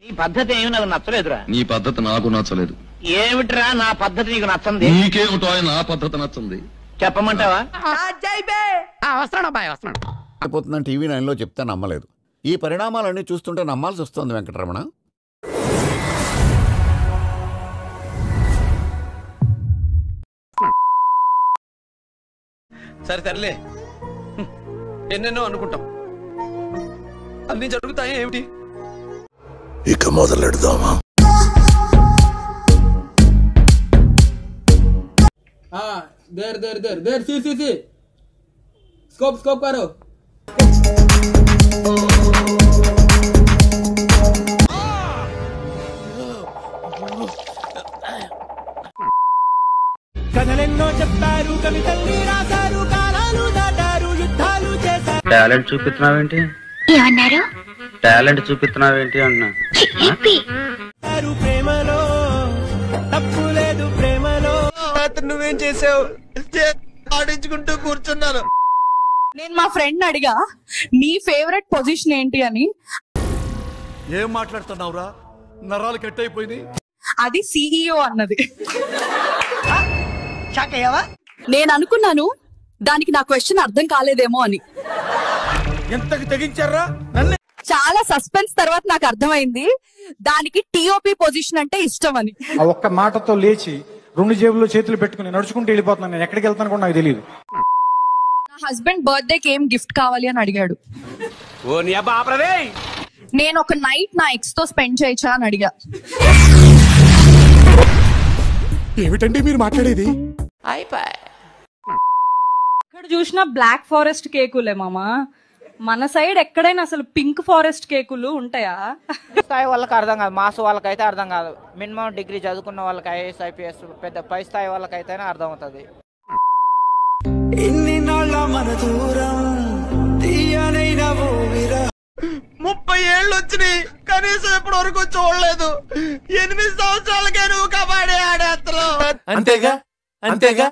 నీ పద్ధతి ఏమి నాకు నచ్చలేదురా. నీ పద్ధతి నాకు నచ్చలేదు. ఏమిట్రా నా పద్ధతి నీకు నచ్చంది? నీకేమిటో నా పద్ధతి నచ్చింది. చెప్పమంటావా? అయిపోతుందని టీవీ 9లో చెప్తే నమ్మలేదు. ఈ పరిణామాలన్నీ చూస్తుంటే నమ్మాల్సి వస్తుంది వెంకటరమణ. సరే సర్లే, ఎన్నెన్నో అనుకుంటాం, అన్ని జరుగుతాయి ఏమిటి? ఇక మొదలెడదామా? देर देर देर देर सी स्कोप स्कोप करो. కథలెన్నో చెప్పారు, కవితల్ని రాశారు, కాలాలు దాటారు, యుద్ధాలు చేశారు. టాలెంట్ చూపిస్తున్నావేంటి? ఏమన్నారు? టాలెంట్ చూపిస్తున్నావేంటి అన్నా. ప్రేమలో తప్పు లేదు, ప్రేమలో. నువ్వేం చేసావు? ఆడించుకుంటూ కూర్చున్నాను. నేను మా ఫ్రెండ్ అడిగా నీ ఫేవరెట్ పొజిషన్ ఏంటి అని. ఏం మాట్లాడుతున్నావురా? నరాలు కట్ అయిపోయింది. అది CEO అన్నది. నేను అనుకున్నాను దానికి నా క్వశ్చన్ అర్థం కాలేదేమో అని. ఎంతకు తెగించారా? చాలా సస్పెన్స్ తర్వాత నాకు అర్థమైంది దానికి TOP పొజిషన్ అంటే ఇష్టం అని. ఆ ఒక్క మాటతో లేచి 2 జేబుల్లో చేతులు పెట్టుకుని నడుచుకుంటూ వెళ్ళిపోతున్నాను. నేను ఎక్కడికి వెళ్తాను కూడా నాకు తెలియదు. నా హస్బెండ్ బర్త్డేకి ఏం గిఫ్ట్ కావాలి అని అడిగాడు. నేను ఒక నైట్ నా ఎక్స్ తో స్పెండ్ చేయొచ్చా అని అడిగా. ఏమిటండి మీరు మాట్లాడేది? ఇక్కడ చూసిన బ్లాక్ ఫారెస్ట్ కేకులే మామా. మన సైడ్ ఎక్కడైనా అసలు పింక్ ఫారెస్ట్ కేకులు ఉంటాయా? స్థాయి వాళ్ళకి అర్థం కాదు, మాస్ వాళ్ళకైతే అర్థం కాదు. మినిమం డిగ్రీ చదువుకున్న వాళ్ళకి IAS IPS పెద్ద పై స్థాయి వాళ్ళకైతేనే అర్థం అవుతుంది. ఇన్ని నాళ్ళ మన దూరం తీయనైన 30 ఏళ్ళు వచ్చినాయి, కనీసం ఇప్పటి వరకు చూడలేదు. 8 సంవత్సరాలకే నువ్వు కబడ్డీ ఆడేస్తున్నావు. అంతేగా అంతేగా.